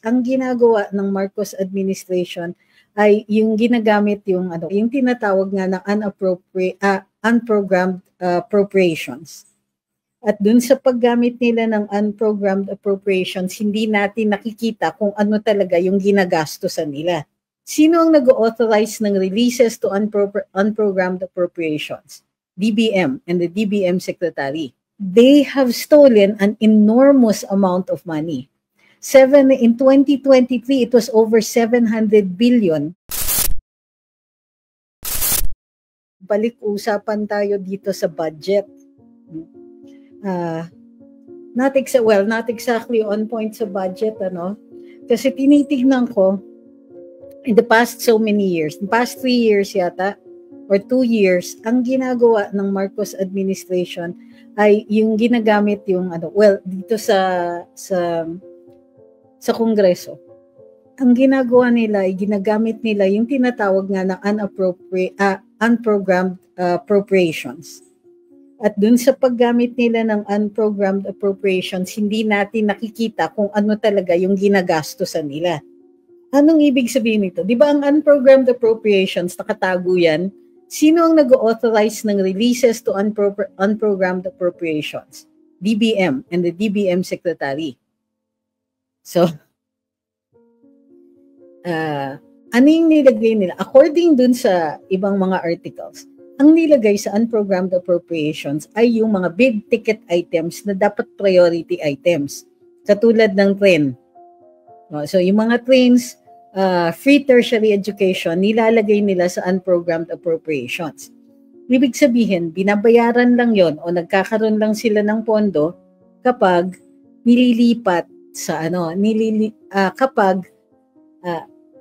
ang ginagawa ng Marcos administration ay yung ginagamit yung yung tinatawag nga ng unprogrammed appropriations. At dun sa paggamit nila ng unprogrammed appropriations, hindi natin nakikita kung ano talaga yung ginagastusan nila. Sino ang nag-authorize ng releases to unprogrammed appropriations? DBM and the DBM secretary. They have stolen an enormous amount of money. In 2023, it was over 700 billion. Balik usapan tayo dito sa budget. Not exactly on point sa budget, kasi tinitignan ko, in the past so many years, the past 3 years yata, or 2 years, ang ginagawa ng Marcos administration ay yung ginagamit yung dito sa Kongreso. Ang ginagawa nila ay ginagamit nila yung tinatawag nga ng unprogrammed appropriations. At dun sa paggamit nila ng unprogrammed appropriations, hindi natin nakikita kung ano talaga yung ginagastusan nila. Anong ibig sabihin nito? Di ba ang unprogrammed appropriations, nakatago yan? Sino ang nag-authorize ng releases to unprogrammed appropriations? DBM and the DBM secretary. So, ano yung nilagay nila? According dun sa ibang mga articles, ang nilagay sa unprogrammed appropriations ay yung mga big ticket items na dapat priority items. Katulad ng train. So yung mga trains, free tertiary education, nilalagay nila sa unprogrammed appropriations. Ibig sabihin, binabayaran lang yon o nagkakaroon lang sila ng pondo kapag nililipat sa kapag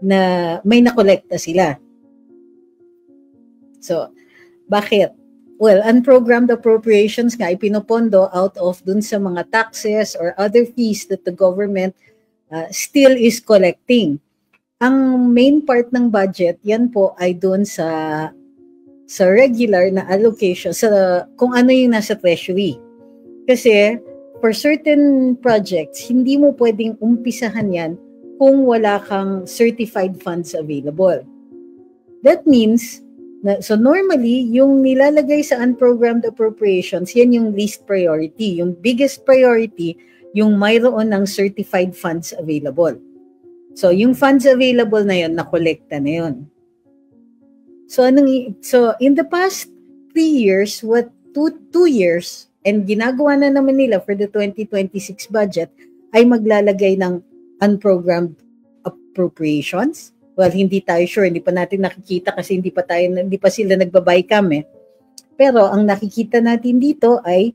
na may nakolekta sila. So, bakit? Well, unprogrammed appropriations nga ipinopondo out of dun sa mga taxes or other fees that the government still is collecting. Ang main part ng budget, yan po ay dun sa regular na allocation, sa kung ano yung nasa treasury. Kasi for certain projects, hindi mo pwedeng umpisahan yan kung wala kang certified funds available. That means, so normally, yung nilalagay sa unprogrammed appropriations, yan yung least priority. Yung biggest priority, yung mayroon ng certified funds available. So yung funds available na yun, nakolekta na yun. So in the past 3 years, 2 years, and ginagawa na naman nila for the 2026 budget, ay maglalagay ng unprogrammed appropriations. Well, hindi tayo sure, hindi pa natin nakikita kasi hindi pa sila nagbabay kami. Pero ang nakikita natin dito ay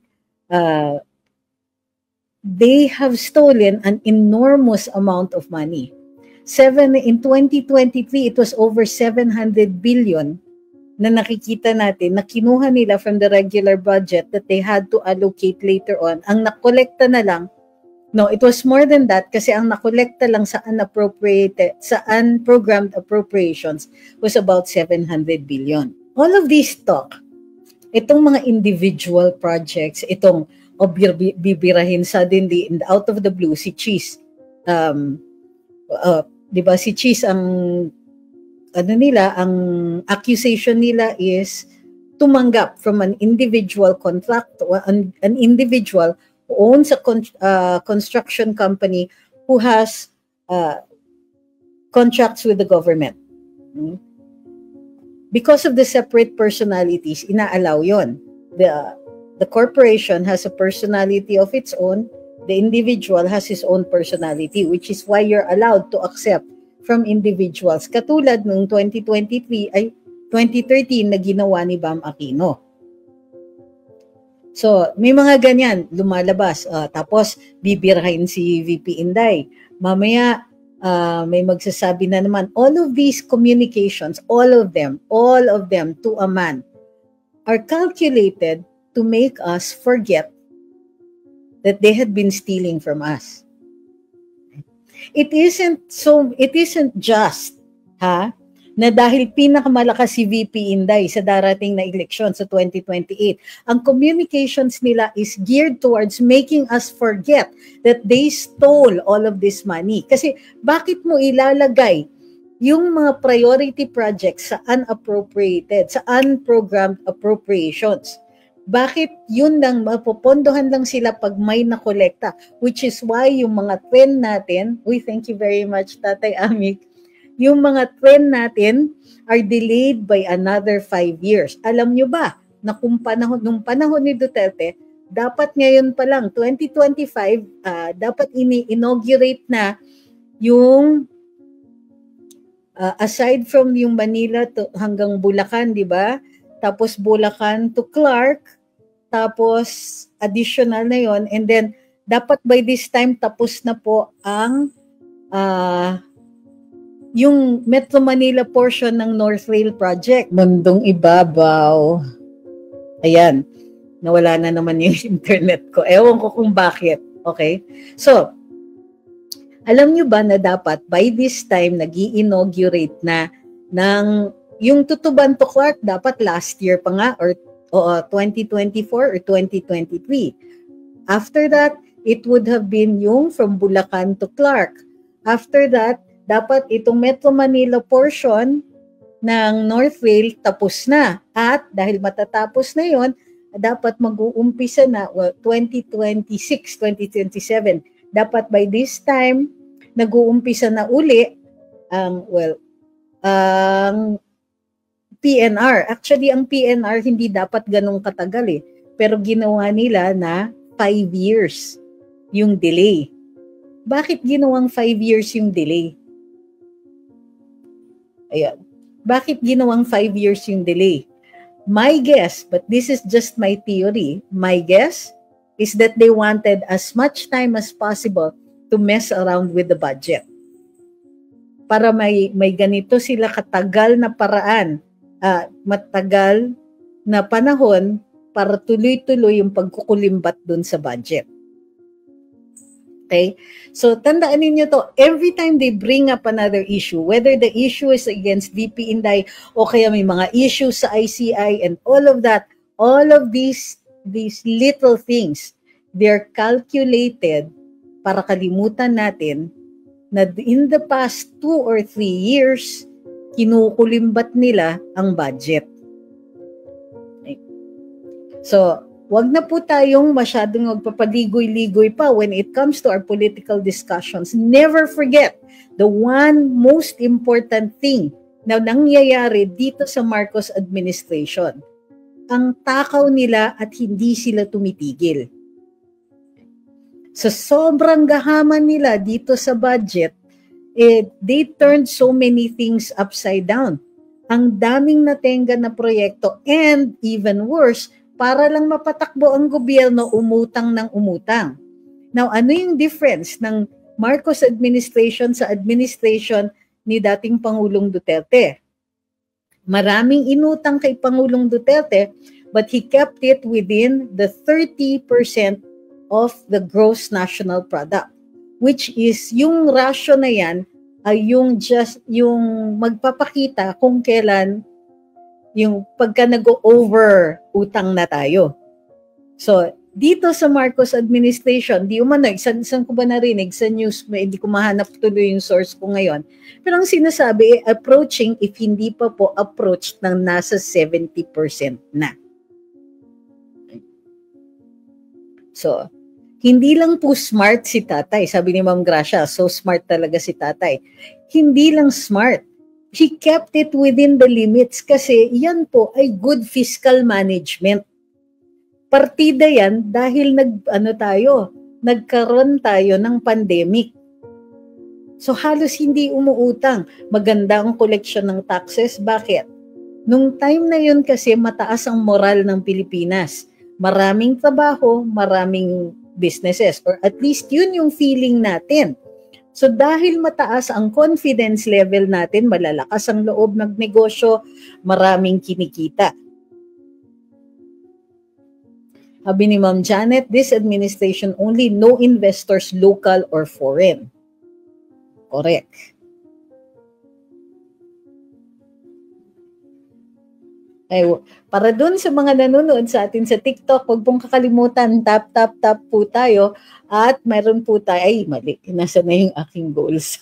they have stolen an enormous amount of money. In 2023, it was over 700 billion na nakikita natin na kinuha nila from the regular budget that they had to allocate later on. Ang nakolekta na lang, no, it was more than that kasi ang nakolekta lang sa unprogrammed appropriations was about 700 billion. All of this talk, itong mga individual projects, itong bibirahin suddenly out of the blue si Cheese. Diba si Cheese ang ang accusation nila is tumanggap from an individual an individual who owns a construction company who has contracts with the government. Because of the separate personalities, inaalaw yon. The corporation has a personality of its own. The individual has his own personality, which is why you're allowed to accept from individuals. Katulad noong 2013 na ginawa ni Bam Aquino. So, may mga ganyan, lumalabas. Tapos, bibirahin si VP Inday. Mamaya, may magsasabi na naman, all of these communications, all of them, to a man, are calculated to make us forget that they had been stealing from us. It isn't just, na dahil pinakamalakas si VP Inday sa darating na eleksyon sa 2028, ang communications nila is geared towards making us forget that they stole all of this money. Kasi bakit mo ilalagay yung mga priority projects sa unappropriated, sa unprogrammed appropriations? Bakit yun lang, mapopondohan lang sila pag may nakolekta? Which is why yung mga trend natin, thank you very much, Tatay Amik, yung mga trend natin are delayed by another 5 years. Alam nyo ba, na nung panahon ni Duterte, dapat ngayon pa lang, 2025, dapat inaugurate na yung aside from yung Manila to, hanggang Bulacan, di ba? Tapos Bulacan to Clark, tapos additional na yon, and then dapat by this time tapos na po ang yung Metro Manila portion ng North Rail Project. Mundong ibabaw. Ayan, nawala na naman yung internet ko. Ewan ko kung bakit. Okay? So, alam nyo ba na dapat by this time nag-i-inaugurate na ng yung Tutuban to Clark dapat last year pa nga or 2024 or 2023. After that, it would have been yung from Bulacan to Clark. After that, dapat itong Metro Manila portion ng North Rail tapos na. At dahil matatapos na yon, dapat mag-uumpisa na, 2026, 2027. Dapat by this time, nag-uumpisa na uli ang, PNR. Actually, ang PNR hindi dapat ganong katagal Pero ginawa nila na 5 years yung delay. Bakit ginawang 5 years yung delay? Ayan. Bakit ginawang 5 years yung delay? My guess, but this is just my theory, my guess is that they wanted as much time as possible to mess around with the budget. Para may ganito sila katagal na paraan, matagal na panahon para tuloy-tuloy yung pagkukulimbat dun sa budget. Okay? So, tandaan ninyo to, every time they bring up another issue, whether the issue is against VP Inday o kaya may mga issues sa ICI and all of that, all of these little things, they're calculated para kalimutan natin na in the past 2 or 3 years, kinukulimbat nila ang budget. Okay. So, wag na po tayong masyadong magpapaligoy-ligoy pa when it comes to our political discussions. Never forget the one most important thing na nangyayari dito sa Marcos administration. Ang takaw nila at hindi sila tumitigil. Sa sobrang gahaman nila dito sa budget, they turned so many things upside down. Ang daming natenga na proyekto and even worse, para lang mapatakbo ang gobyerno, umutang ng umutang. Now, ano yung difference ng Marcos administration sa administration ni dating Pangulong Duterte? Maraming inutang kay Pangulong Duterte, but he kept it within the 30% of the gross national product, which is yung ratio na yan ay yung magpapakita kung kailan yung pagka nag-over utang na tayo. So, dito sa Marcos administration, di umano, saan ko ba narinig sa news, hindi ko mahanap tuloy yung source ko ngayon. Pero ang sinasabi, approaching, if hindi pa po approached ng nasa 70% na. So, hindi lang po smart si tatay. Sabi ni Ma'am Gracia, so smart talaga si tatay. Hindi lang smart. He kept it within the limits kasi yan po ay good fiscal management. Partida yan dahil nagkaroon tayo ng pandemic. So halos hindi umuutang. Maganda ang collection ng taxes. Bakit? Nung time na yun kasi mataas ang moral ng Pilipinas. Maraming trabaho, maraming businesses. Or at least yun yung feeling natin. So dahil mataas ang confidence level natin, malalakas ang loob ng negosyo, maraming kinikita. Sabi ni Ma'am Janet, this administration only no investors local or foreign. Correct. Ay, para dun sa mga nanonood sa atin sa TikTok, huwag pong kakalimutan, tap po tayo. At mayroon po tayo, ay mali, nasa na yung aking goals.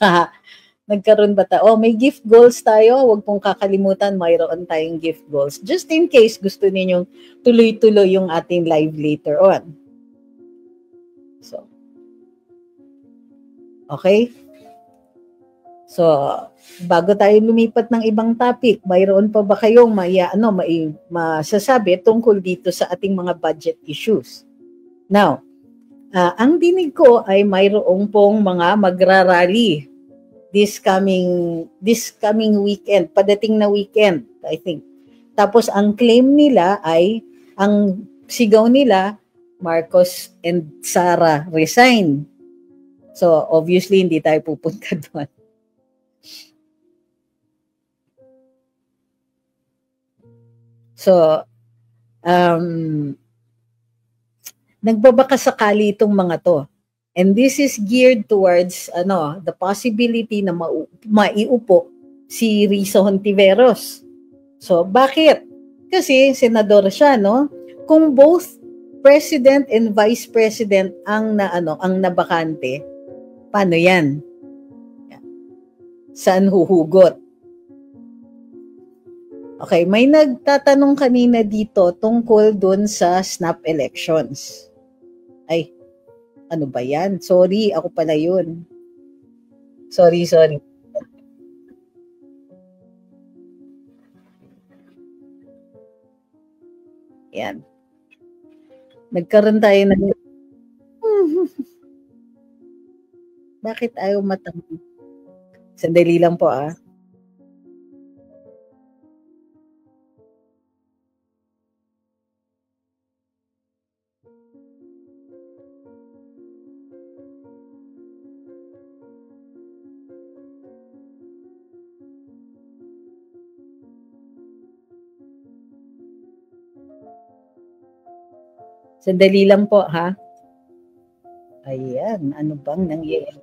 Nagkaroon ba tayo? Oh, may gift goals tayo. Huwag pong kakalimutan, mayroon tayong gift goals. Just in case gusto ninyong tuloy-tuloy yung ating live later on. So, okay? So, bago tayo lumipat ng ibang topic, mayroon pa ba kayong masasabi tungkol dito sa ating mga budget issues? Now, ang dinig ko ay mayroong pong mga magrarally this coming weekend, padating na weekend, I think. Tapos ang claim nila ay, ang sigaw nila, Marcos and Sara resign. So, obviously, hindi tayo pupunta doon. So, nagbabakasakali itong mga to. And this is geared towards the possibility na maiupo si Risa Hontiveros. So, bakit? Kasi senador siya, no? Kung both president and vice president ang nabakante, paano 'yan? Saan huhugot? Okay, may nagtatanong kanina dito tungkol doon sa snap elections. Ay, ano ba yan? Sorry, ako pala yun. Sorry. Yan. Nagkaroon tayo ng... Bakit ayaw matanong? Sandali lang po Sandali lang po, ha? Ayan, ano bang nangyayari?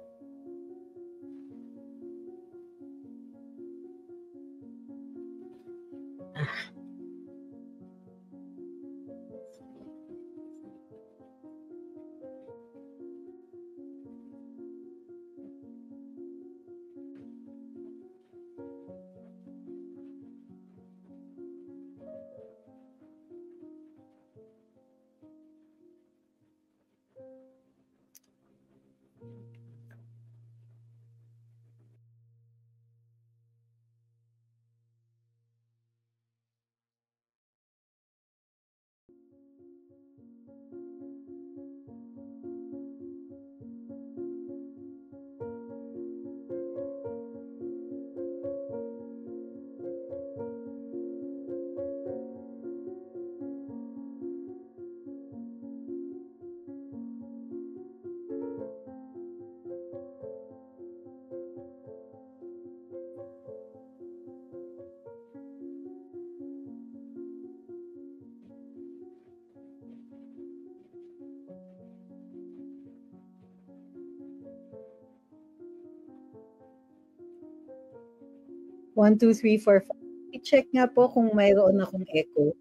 One, two, three, four, five. I-check nga po kung mayroon akong echo.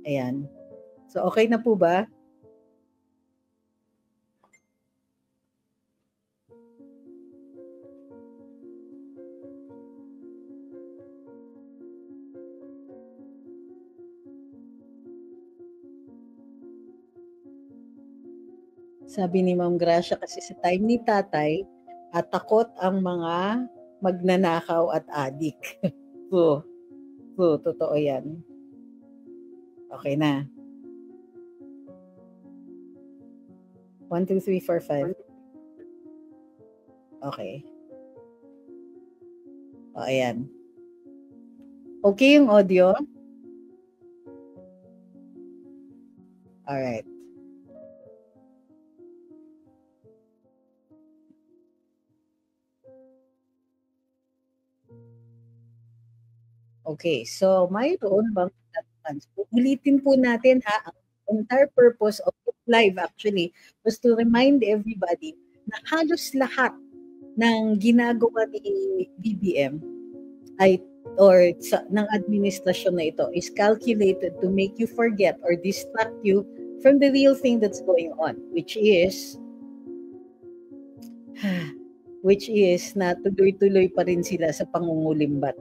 Ayan. So, okay na po ba? Sabi ni Ma'am Gracia kasi sa time ni tatay, takot ang mga magnanakaw at adik. So, totoo yan. Okay na. 1, 2, 3, 4, 5. Okay. O, ayan. Okay yung audio? Alright. Okay, so mayroon bang advance? Ulitin po natin ha, ang entire purpose of this live actually was to remind everybody na halos lahat ng ginagawa ni BBM ay ng administrasyon na ito is calculated to make you forget or distract you from the real thing that's going on, which is na tuloy-tuloy pa rin sila sa pangungulimbat.